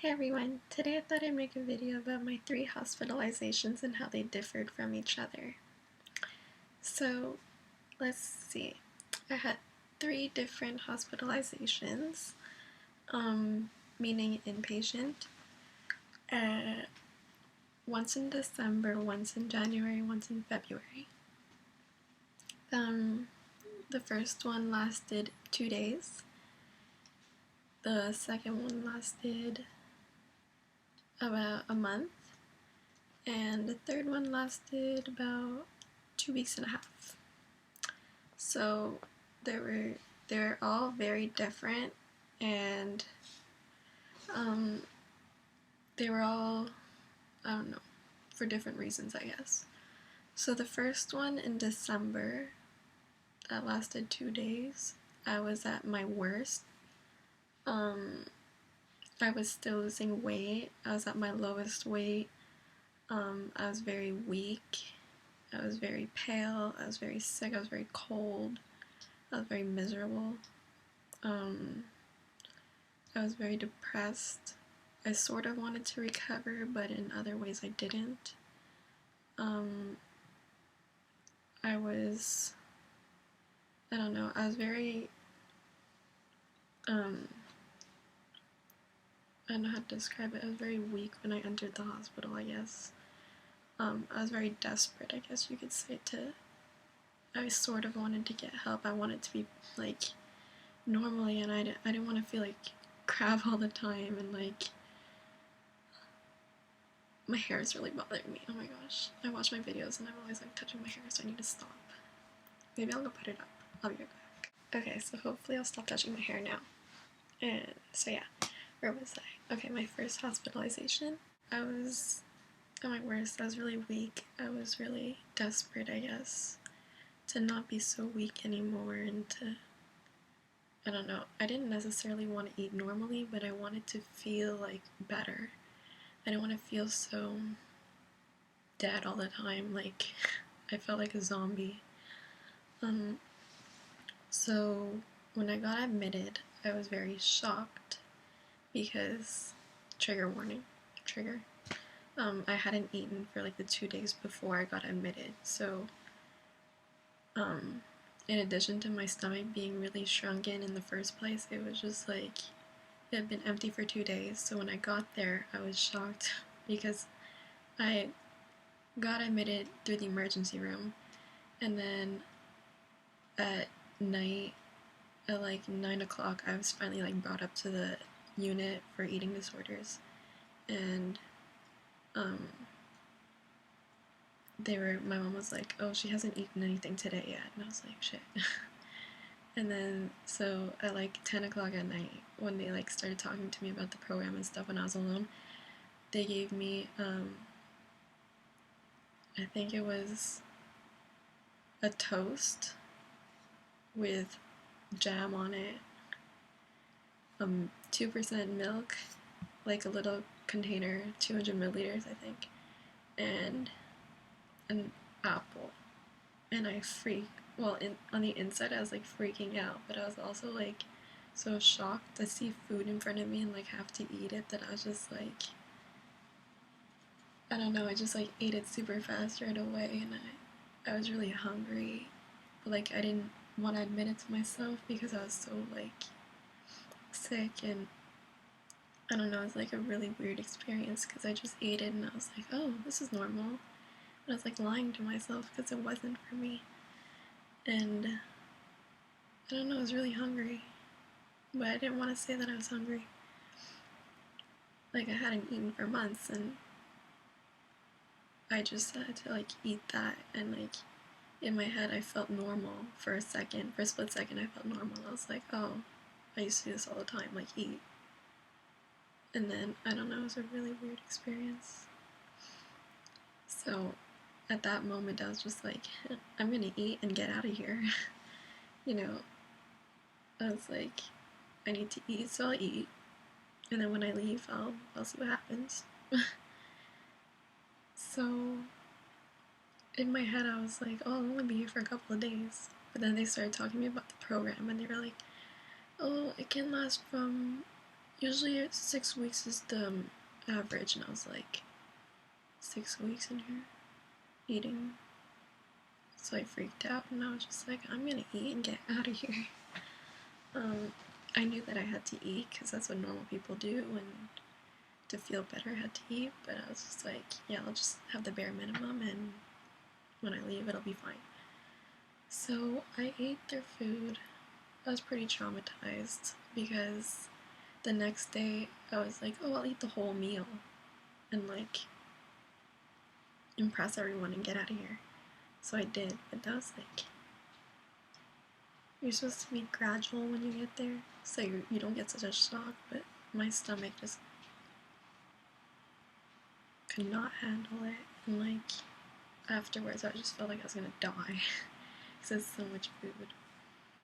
Hey everyone, today I thought I'd make a video about my 3 hospitalizations and how they differed from each other. So, let's see. I had 3 different hospitalizations, meaning inpatient. Once in December, once in January, once in February. The first one lasted 2 days. The second one lasted about a month. And the third one lasted about 2 weeks and a half. So they were all very different, and they were all, I don't know, for different reasons, I guess. So the first one in December, that lasted 2 days, I was at my worst. I was still losing weight. I was at my lowest weight. I was very weak. I was very pale. I was very sick. I was very cold. I was very miserable. I was very depressed. I sort of wanted to recover, but in other ways I didn't. I don't know, I was very, I don't know how to describe it. I was very weak when I entered the hospital, I guess. I was very desperate, I guess you could say, I sort of wanted to get help. I wanted to be, like, normally, and I didn't want to feel like crap all the time, and, like, my hair is really bothering me. Oh my gosh. I watch my videos and I'm always, like, touching my hair, so I need to stop. Maybe I'll go put it up. I'll be right back. Okay, so hopefully I'll stop touching my hair now. And so yeah, where was I? Okay, my first hospitalization. I was at my worst. I was really weak. I was really desperate, I guess, to not be so weak anymore, and to, I don't know, I didn't necessarily want to eat normally, but I wanted to feel, like, better. I didn't want to feel so dead all the time, like, I felt like a zombie. So when I got admitted, I was very shocked because, trigger warning, I hadn't eaten for like the 2 days before I got admitted. So in addition to my stomach being really shrunken in the first place, it was just like, it had been empty for 2 days. So when I got there, I was shocked because I got admitted through the emergency room, and then at night, at like 9 o'clock, I was finally like brought up to the unit for eating disorders, and my mom was like, oh, she hasn't eaten anything today yet, and I was like, shit. And then so at like 10 o'clock at night, when they like started talking to me about the program and stuff when I was alone, they gave me I think it was a toast with jam on it, 2% milk, like a little container, 200 milliliters, I think, and an apple. And I on the inside, I was like freaking out, but I was also like so shocked to see food in front of me and like have to eat it, that I was just like, I don't know, I just like ate it super fast right away, and I was really hungry, but like I didn't want to admit it to myself because I was so like sick, and I don't know, it was like a really weird experience because I just ate it and I was like, oh, this is normal. And I was like lying to myself because it wasn't for me. And I don't know, I was really hungry, but I didn't want to say that I was hungry. Like, I hadn't eaten for months, and I just had to like eat that, and like in my head I felt normal for a second. For a split second I felt normal. I was like, oh, I used to do this all the time, like eat. And then, I don't know, it was a really weird experience. So at that moment I was just like, I'm gonna eat and get out of here. You know, I was like, I need to eat, so I'll eat, and then when I leave, I'll see what happens. So in my head I was like, oh, I'll only be here for a couple of days. But then they started talking to me about the program, and they were like, oh, it can last from, Usually 6 weeks is the average, and I was like, 6 weeks in here eating. So I freaked out, and I was just like, I'm gonna eat and get out of here. I knew that I had to eat because that's what normal people do, and to feel better I had to eat, but I was just like, yeah, I'll just have the bare minimum, and when I leave it'll be fine. So I ate their food. I was pretty traumatized because the next day I was like, oh, I'll eat the whole meal and like impress everyone and get out of here. So I did, but that was like, you're supposed to be gradual when you get there, so you don't get such a shock, but my stomach just could not handle it, and like afterwards I just felt like I was gonna die because it's so much food.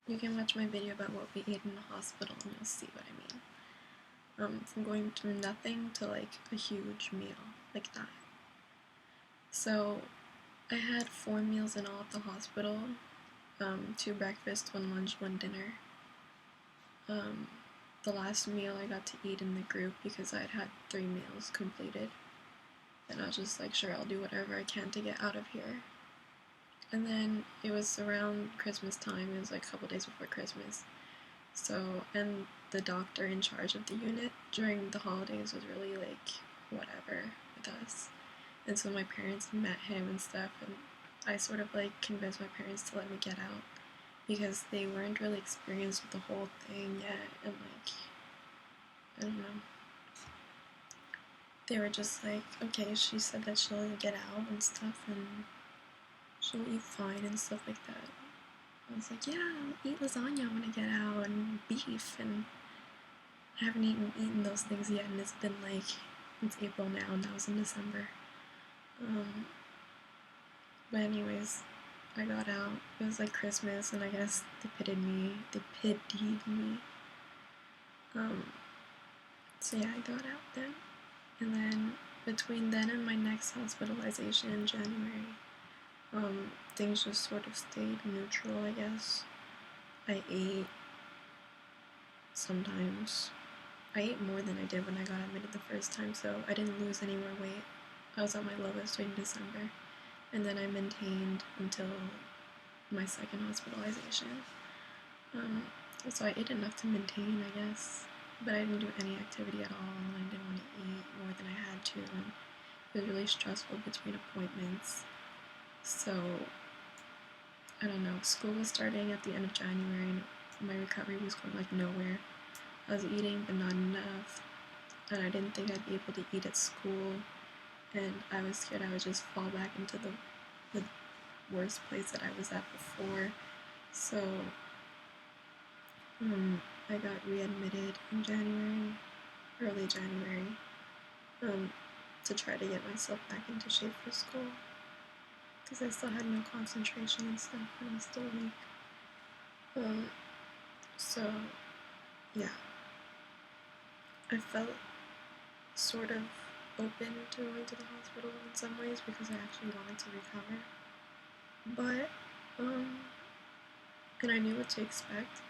You can watch my video about what we ate in the hospital and you'll see what I mean. From going through nothing to like a huge meal like that. So I had 4 meals in all at the hospital, 2 breakfast, 1 lunch, 1 dinner. The last meal I got to eat in the group because I'd had 3 meals completed. And I was just like, sure, I'll do whatever I can to get out of here. And then it was around Christmas time, it was like a couple days before Christmas. So, and the doctor in charge of the unit during the holidays was really like, whatever with us. And so my parents met him and stuff, and I sort of like convinced my parents to let me get out because they weren't really experienced with the whole thing yet, and like, I don't know. They were just like, okay, she said that she'll get out and stuff, and she'll eat fine and stuff like that. I was like, yeah, I'll eat lasagna when I get out, and beef, and I haven't eaten those things yet, and it's been like, it's April now, and that was in December. But anyways, I got out. It was like Christmas, and I guess they pitied me. So yeah, I got out then. And then between then and my next hospitalization in January, things just sort of stayed neutral, I guess. I ate sometimes. I ate more than I did when I got admitted the first time, so I didn't lose any more weight. I was at my lowest weight in December, and then I maintained until my second hospitalization. So I ate enough to maintain, I guess, but I didn't do any activity at all, and I didn't want to eat more than I had to, and it was really stressful between appointments. So, I don't know, school was starting at the end of January, and my recovery was going like nowhere. I was eating, but not enough, and I didn't think I'd be able to eat at school, and I was scared I would just fall back into the worst place that I was at before. So I got readmitted in January, early January, to try to get myself back into shape for school, because I still had no concentration and stuff, and I was still weak. So yeah, I felt sort of open to going to the hospital in some ways because I actually wanted to recover. But, and I knew what to expect,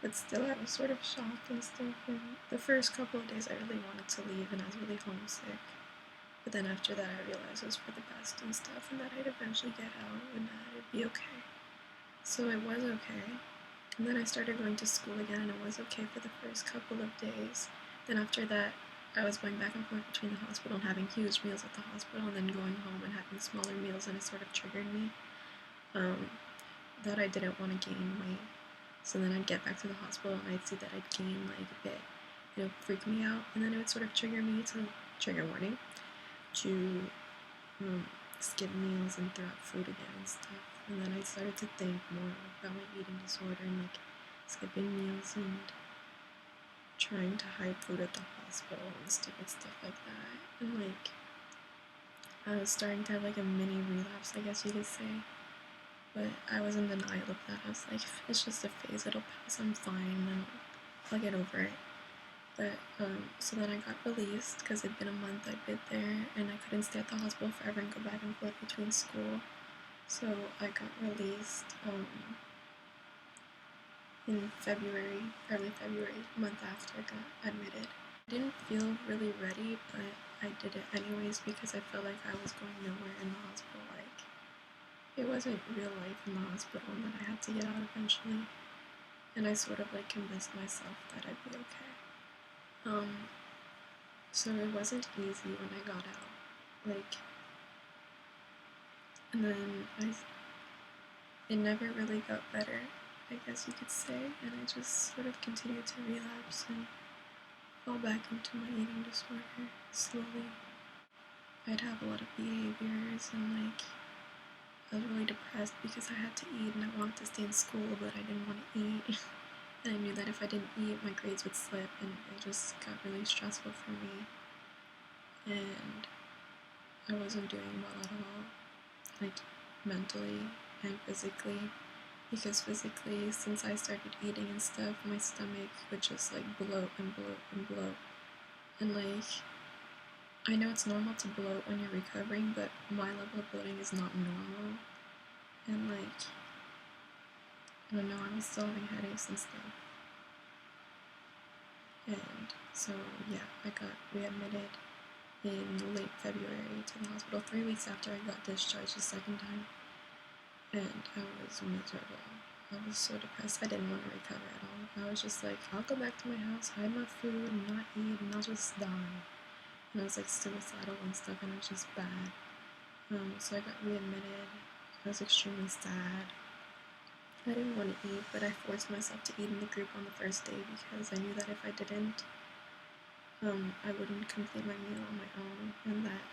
but still I was sort of shocked and stuff, and the first couple of days I really wanted to leave and I was really homesick. But then after that I realized it was for the best and stuff, and that I'd eventually get out and that it'd be okay. So it was okay. And then I started going to school again, and it was okay for the first couple of days. Then after that, I was going back and forth between the hospital and having huge meals at the hospital, and then going home and having smaller meals, and it sort of triggered me that I didn't want to gain weight. So then I'd get back to the hospital and I'd see that I'd gain like a bit. It would freak me out, and then it would sort of trigger me to, trigger warning, to skip meals and throw out food again and stuff. And then I started to think more about my eating disorder and like skipping meals and trying to hide food at the hospital and stupid stuff like that. And like I was starting to have like a mini relapse, I guess you could say. But I was in denial of that. I was like, it's just a phase, it'll pass, I'm fine, I'll get over it. But, so then I got released because it'd been a month I'd been there, and I couldn't stay at the hospital forever and go back and forth between school. So I got released, in February, early February, a month after I got admitted. I didn't feel really ready, but I did it anyways because I felt like I was going nowhere in the hospital. Like, it wasn't real life in the hospital and that I had to get out eventually. And I sort of like convinced myself that I'd be okay. So it wasn't easy when I got out. Like, and then it never really got better, I guess you could say, and I just sort of continued to relapse and fall back into my eating disorder slowly. I'd have a lot of behaviors and like I was really depressed because I had to eat and I wanted to stay in school but I didn't want to eat. And I knew that if I didn't eat my grades would slip and it just got really stressful for me. And I wasn't doing well at all, like mentally and physically. Because physically, since I started eating and stuff, my stomach would just like bloat and bloat and bloat. And like, I know it's normal to bloat when you're recovering, but my level of bloating is not normal. And like, I don't know, I was still having headaches and stuff. And so yeah, I got readmitted in late February to the hospital 3 weeks after I got discharged the second time. And I was miserable. I was so depressed. I didn't want to recover at all. I was just like, I'll go back to my house, hide my food, and not eat, and I'll just die. And I was like suicidal and stuff, and it was just bad. So I got readmitted. I was extremely sad. I didn't want to eat, but I forced myself to eat in the group on the first day because I knew that if I didn't, I wouldn't complete my meal on my own, and that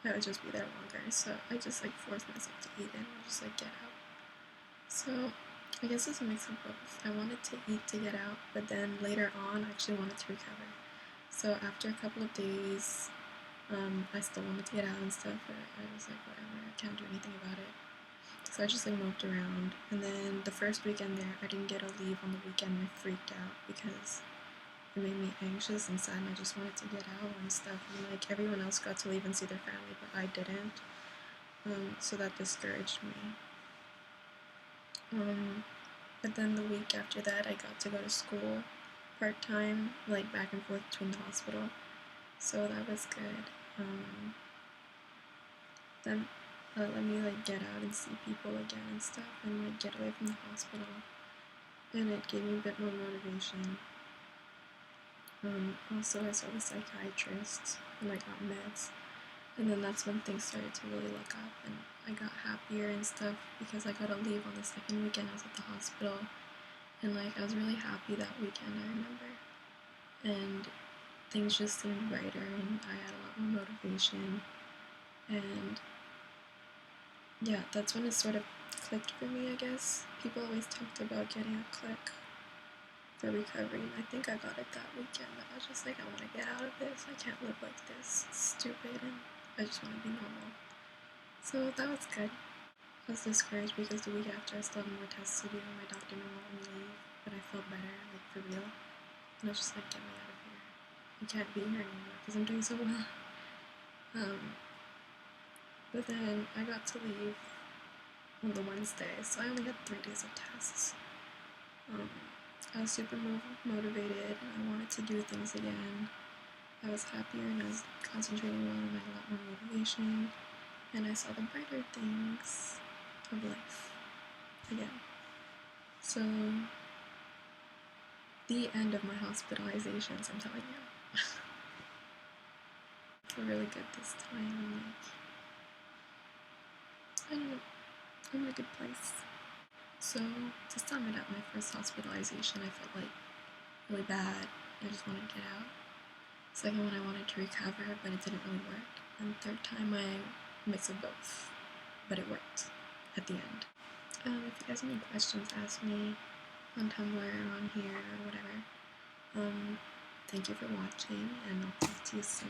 I would just be there longer. So I just like forced myself to eat and I just like get out. So I guess it's a mix of both. I wanted to eat to get out, but then later on I actually wanted to recover. So after a couple of days, I still wanted to get out and stuff, but I was like, whatever, I can't do anything about it. So I just like moved around, and then the first weekend there, I didn't get a leave on the weekend, and I freaked out because it made me anxious and sad, and I just wanted to get out and stuff, and like everyone else got to leave and see their family, but I didn't, so that discouraged me. But then the week after that, I got to go to school part-time, like back and forth between the hospital, so that was good. Then let me like get out and see people again and stuff, and like get away from the hospital, and it gave me a bit more motivation. Also I saw the psychiatrist and I got meds, and then that's when things started to really look up, and I got happier and stuff because I got a leave on the second weekend I was at the hospital, and like I was really happy that weekend, I remember, and things just seemed brighter and I had a lot more motivation, and yeah, that's when it sort of clicked for me, I guess. People always talked about getting a click for recovery, and I think I got it that weekend, but I was just like, I want to get out of this, I can't live like this, it's stupid, and I just want to be normal. So that was good. I was discouraged because the week after I still had more tests to do, and my doctor didn't let me leave, but I felt better, like for real, and I was just like, get me out of here. I can't be here anymore because I'm doing so well. But then I got to leave on the Wednesday, so I only had 3 days of tests. I was super motivated, and I wanted to do things again. I was happier, and I was concentrating well, and I had a lot more motivation, and I saw the brighter things of life again. So, the end of my hospitalizations, I'm telling you. I feel really good this time, and like, I don't know, I'm in a good place. So, to sum it up, my first hospitalization, I felt like really bad. I just wanted to get out. Second one, I wanted to recover, but it didn't really work. And third time, I mix of both, but it worked at the end. If you guys have any questions, ask me on Tumblr or on here or whatever. Thank you for watching, and I'll talk to you soon.